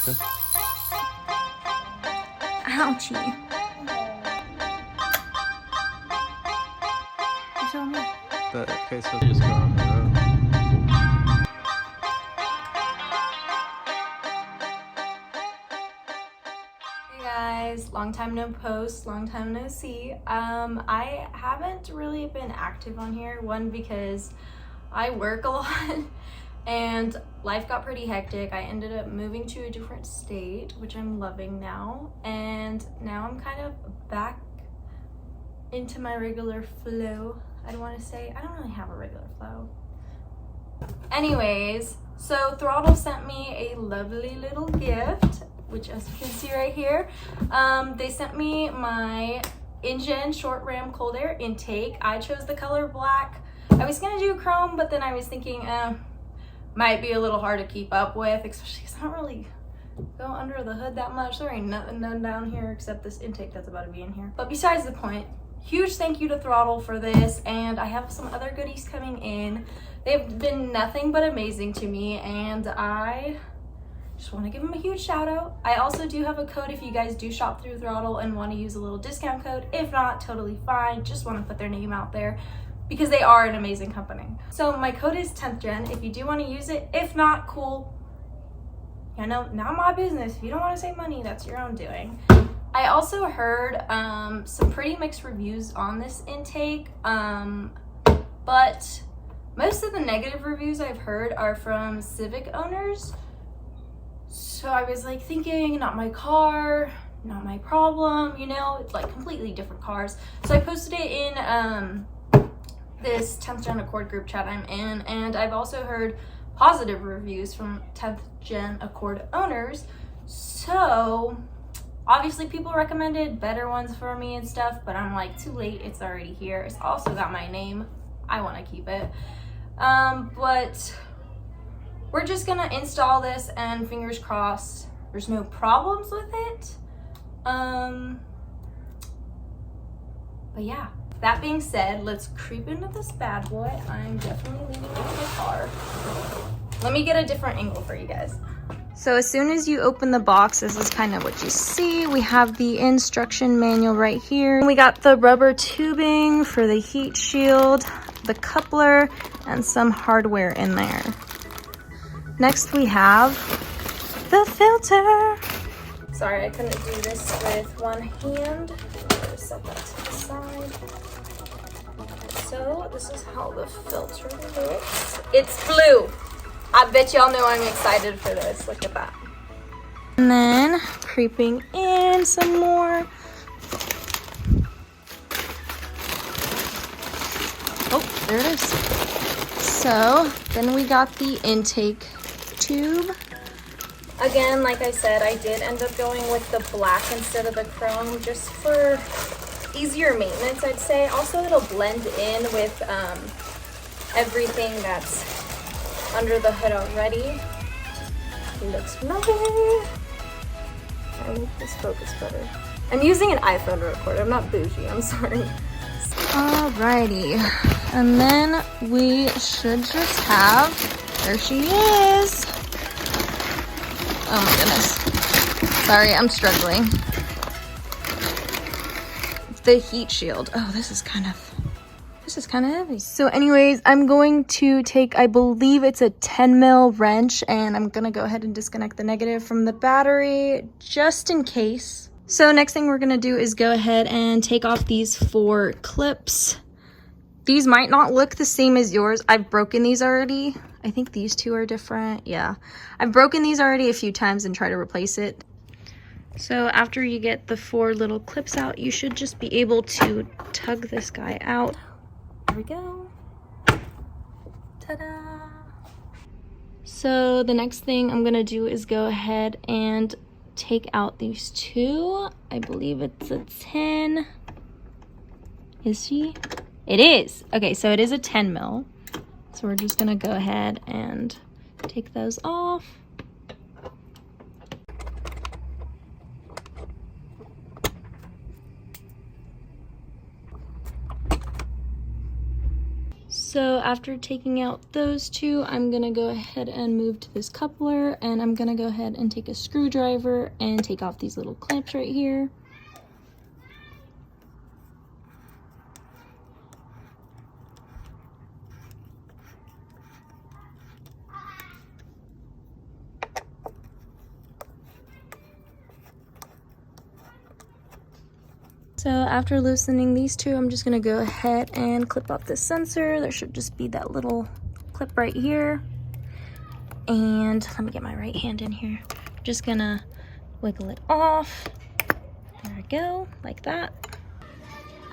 Good. Ouchie. You saw me? But okay, so just go on the road. Hey guys, long time no post, long time no see. I haven't really been active on here. One, because I work a lot and life got pretty hectic. I ended up moving to a different state, which I'm loving now. And now I'm kind of back into my regular flow. I don't want to say, I don't really have a regular flow. Anyways, so Throtl sent me a lovely little gift, which as you can see right here, they sent me my INJEN short ram cold air intake. I chose the color black. I was gonna do chrome, but then I was thinking, might be a little hard to keep up with, especially because I don't really go under the hood that much. There ain't nothing done down here except this intake that's about to be in here. But besides the point, huge thank you to Throtl for this, and I have some other goodies coming in. They've been nothing but amazing to me, and I just want to give them a huge shout out. I also do have a code if you guys do shop through Throtl and want to use a little discount code. If not, totally fine. Just want to put their name out there because they are an amazing company. So my code is 10th Gen if you do want to use it. If not, cool. You know, not my business. If you don't want to save money, that's your own doing. I also heard some pretty mixed reviews on this intake, but most of the negative reviews I've heard are from Civic owners. So I was like thinking, not my car, not my problem, you know, it's like completely different cars. So I posted it in this 10th Gen Accord group chat I'm in, and I've also heard positive reviews from 10th Gen Accord owners. So obviously people recommended better ones for me and stuff, but I'm like, too late, it's already here. It's also got my name. I want to keep it. But we're just gonna install this and fingers crossed there's no problems with it. But yeah, that being said, let's creep into this bad boy. I'm definitely leaving it in my car. Let me get a different angle for you guys. So as soon as you open the box, this is kind of what you see. We have the instruction manual right here. We got the rubber tubing for the heat shield, the coupler, and some hardware in there. Next we have the filter. Sorry, I couldn't do this with one hand. I'll set that to the side. So this is how the filter looks. It's blue. I bet y'all know I'm excited for this. Look at that. And then creeping in some more. Oh, there it is. So then we got the intake tube. Again, like I said, I did end up going with the black instead of the chrome just for easier maintenance, I'd say. Also, it'll blend in with everything that's under the hood already. Looks lovely. I make this focus better. I'm using an iPhone to record. I'm not bougie. I'm sorry. Alrighty. And then we should just have, there she is. Oh my goodness. Sorry, I'm struggling. The heat shield. Oh, this is kind of heavy. So anyways, I'm going to take, I believe it's a 10 mil wrench, and I'm gonna go ahead and disconnect the negative from the battery just in case. So next thing we're gonna do is go ahead and take off these 4 clips. These might not look the same as yours. I've broken these already. I think these 2 are different. Yeah, I've broken these already a few times and tried to replace it. So after you get the 4 little clips out, you should just be able to tug this guy out. There we go. Ta-da! So the next thing I'm gonna do is go ahead and take out these 2. I believe it's a 10. Is she? It is. Okay, so it is a 10 mil. So we're just gonna go ahead and take those off. So after taking out those two, I'm gonna go ahead and move to this coupler, and I'm gonna go ahead and take a screwdriver and take off these little clamps right here. So after loosening these two, I'm just gonna go ahead and clip off this sensor. There should just be that little clip right here. And let me get my right hand in here. Just gonna wiggle it off. There we go, like that.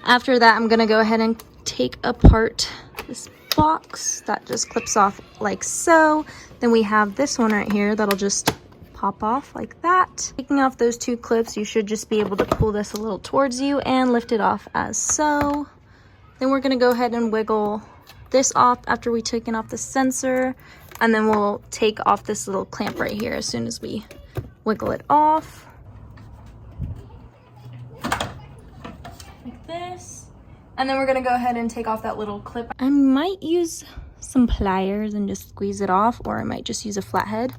After that, I'm gonna go ahead and take apart this box that just clips off like so. Then we have this one right here that'll just pop off like that. Taking off those two clips, you should just be able to pull this a little towards you and lift it off as so. Then we're gonna go ahead and wiggle this off after we taken off the sensor, and then we'll take off this little clamp right here as soon as we wiggle it off. Like this. And then we're gonna go ahead and take off that little clip. I might use some pliers and just squeeze it off, or I might just use a flathead.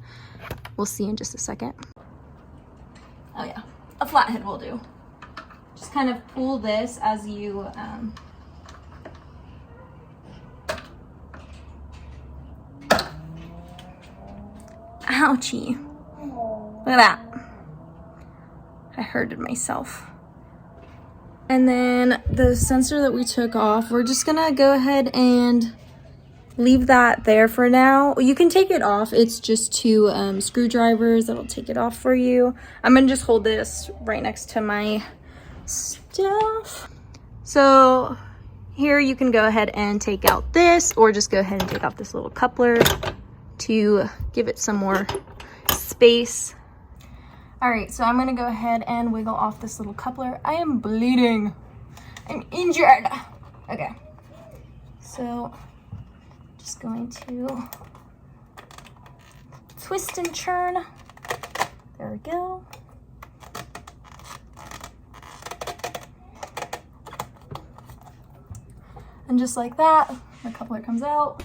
We'll see in just a second. Oh yeah, a flathead will do. Just kind of pull this as you ouchie. Look at that. I hurted myself. And then the sensor that we took off, we're just gonna go ahead and leave that there for now. You can take it off. It's just two screwdrivers that'll take it off for you. I'm gonna just hold this right next to my stuff. So here you can go ahead and take out this, or just go ahead and take off this little coupler to give it some more space. All right, so I'm gonna go ahead and wiggle off this little coupler. I am bleeding. I'm injured. Okay, so just going to twist and churn. There we go. And just like that, the coupler comes out.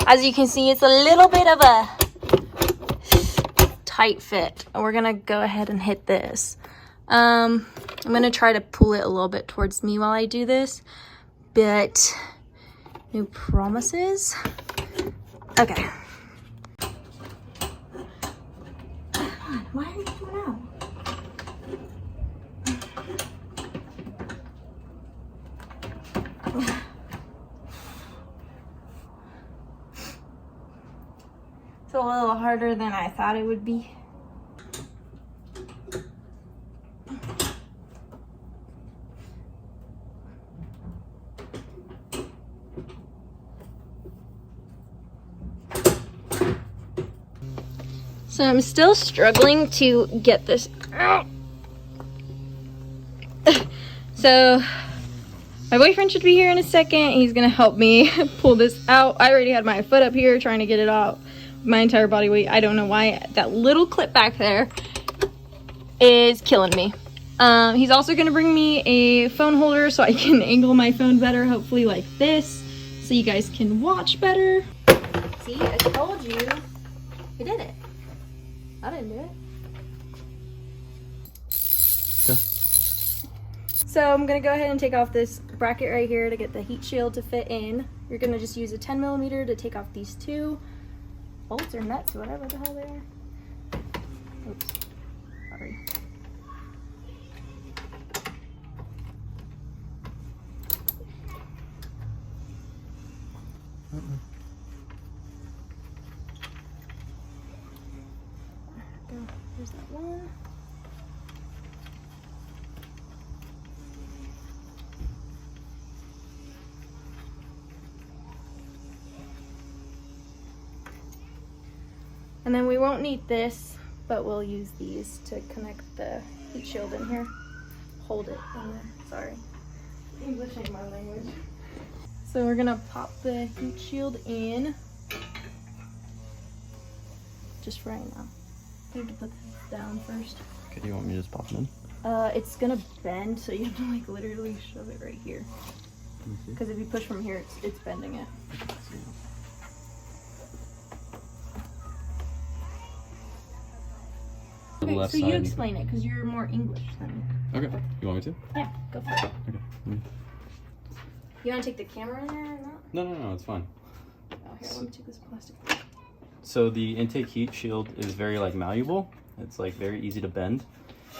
As you can see, it's a little bit of a tight fit. And we're gonna go ahead and hit this. I'm gonna try to pull it a little bit towards me while I do this, but no promises. Okay. Come on, why are you coming out? It's a little harder than I thought it would be. So I'm still struggling to get this out. So my boyfriend should be here in a second. He's gonna help me pull this out. I already had my foot up here trying to get it out. My entire body weight. I don't know why that little clip back there is killing me. He's also gonna bring me a phone holder so I can angle my phone better, hopefully like this, so you guys can watch better. See, I told you. He did it. I didn't do it. Okay. So I'm gonna go ahead and take off this bracket right here to get the heat shield to fit in. You're gonna just use a 10mm to take off these two bolts or nuts, whatever the hell they are. Oops, sorry. There's that one. And then we won't need this, but we'll use these to connect the heat shield in here. Hold it in there, sorry. English ain't my language. So we're gonna pop the heat shield in. Just right now. I have to put this down first. Okay, do you want me to just pop it in? It's gonna bend, so you have to like literally shove it right here. Because if you push from here, it's bending it. Okay, so you explain it because you're more English than me. Okay, you want me to? Yeah, go for it. Okay. You want to take the camera in there or not? No, it's fine. Oh, here, let me take this plastic. So the intake heat shield is very like malleable. It's like very easy to bend.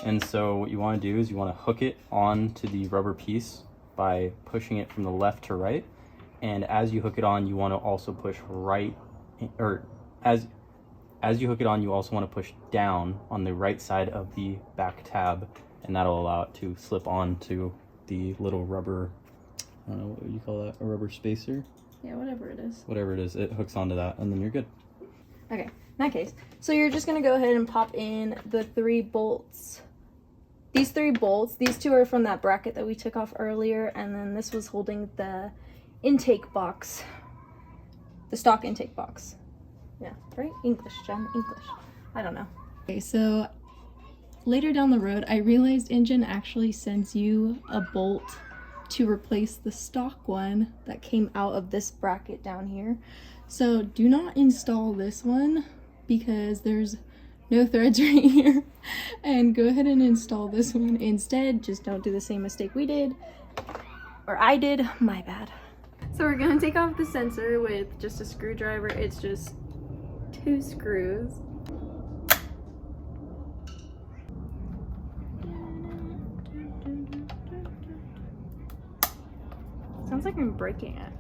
And so what you want to do is you want to hook it onto the rubber piece by pushing it from the left to right. And as you hook it on, you want to also push right, or as you hook it on, you also want to push down on the right side of the back tab, and that'll allow it to slip onto the little rubber, I don't know, what would you call that? A rubber spacer? Yeah, whatever it is. Whatever it is, it hooks onto that, and then you're good. Okay, in that case, so you're just going to go ahead and pop in the 3 bolts. These 3 bolts, these 2 are from that bracket that we took off earlier, and then this was holding the intake box, the stock intake box. Yeah, right? English, Jen, English. I don't know. Okay, so later down the road, I realized INJEN actually sends you a bolt to replace the stock one that came out of this bracket down here. So do not install this one because there's no threads right here. And go ahead and install this one instead. Just don't do the same mistake we did, or I did, my bad. So we're gonna take off the sensor with just a screwdriver. It's just 2 screws. Sounds like I'm breaking it.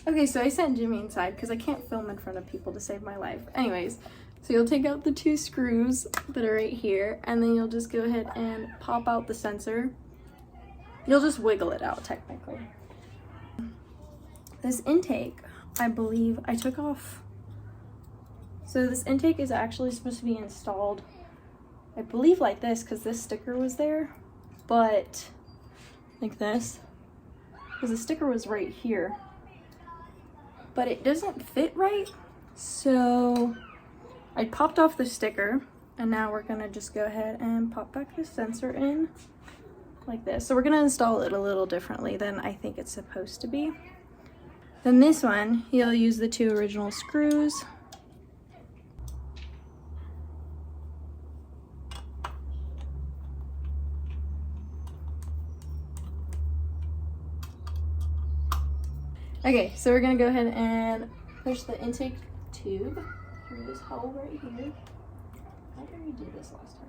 Okay, so I sent Jimmy inside because I can't film in front of people to save my life. Anyways, so you'll take out the 2 screws that are right here, and then you'll just go ahead and pop out the sensor. You'll just wiggle it out, technically. This intake, I believe I took off. So this intake is actually supposed to be installed, I believe like this, because this sticker was there, but like this, because the sticker was right here, but it doesn't fit right. So I popped off the sticker, and now we're gonna just go ahead and pop back the sensor in like this. So we're gonna install it a little differently than I think it's supposed to be. Then this one, you'll use the 2 original screws. Okay, so we're gonna go ahead and push the intake tube through this hole right here. How did we do this last time?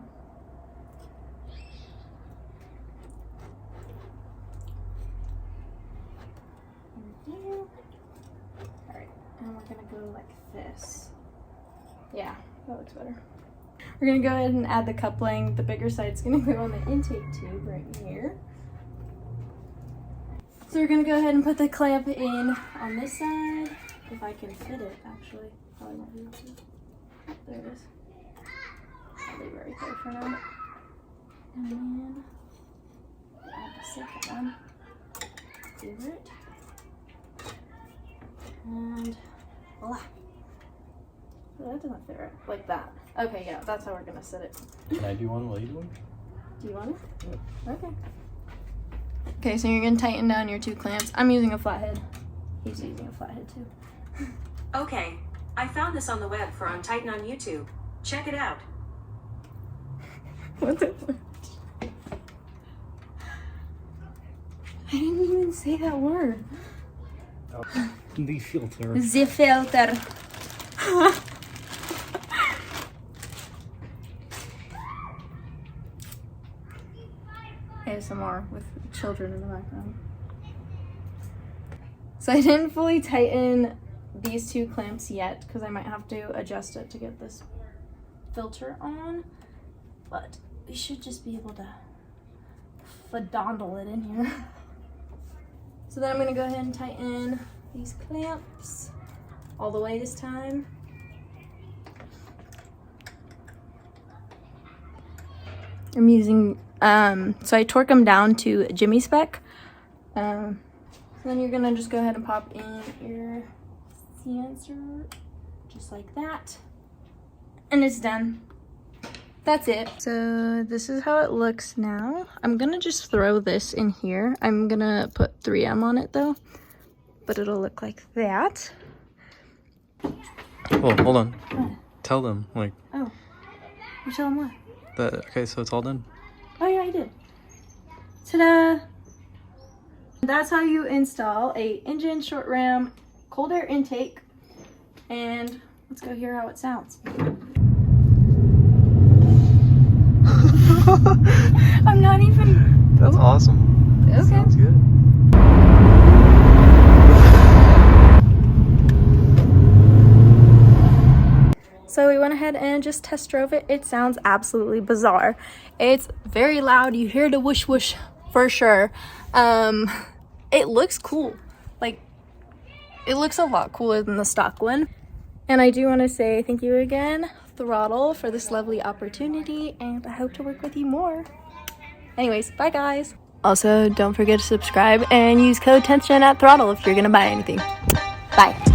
Alright, and we're gonna go like this. Yeah, that looks better. We're gonna go ahead and add the coupling. The bigger side's gonna go on the intake tube right here. So we're gonna go ahead and put the clamp in on this side. If I can fit it, actually. Probably not be able to. There it is. I'll leave it right there for now. And then add the second one. Over it. And voila. Oh, that doesn't fit right. Like that. Okay, yeah, that's how we're gonna set it. Can I do one while you do one? Do you want it? Yeah. Okay. Okay, so you're gonna tighten down your 2 clamps. I'm using a flathead. He's using a flathead too. Okay, I found this on the web for Untighten on YouTube. Check it out. What's it? I didn't even say that word. Oh, the filter. The filter. ASMR with children in the background. So I didn't fully tighten these 2 clamps yet because I might have to adjust it to get this filter on, but we should just be able to fadondle it in here. So then I'm gonna go ahead and tighten these clamps all the way this time. I'm using, so I torque them down to Jimmy spec. So then you're gonna just go ahead and pop in your sensor, just like that. And it's done. that's it. So this is how it looks now. I'm gonna just throw this in here. I'm gonna put 3M on it though, but it'll look like that. Oh, hold on. Tell them, like. Oh, you tell them what? That, okay, so it's all done. Oh yeah, I did. Ta-da! That's how you install a INJEN short ram cold air intake. And let's go hear how it sounds. I'm not even... That's awesome. Okay. Sounds good. So we went ahead and just test drove it. It sounds absolutely bizarre. It's very loud. You hear the whoosh whoosh for sure. It looks cool. Like, it looks a lot cooler than the stock one. And I do want to say thank you again, Throtl, for this lovely opportunity, and I hope to work with you more. Anyways, bye guys. Also, don't forget to subscribe and use code TENSION at Throtl if you're gonna buy anything. Bye.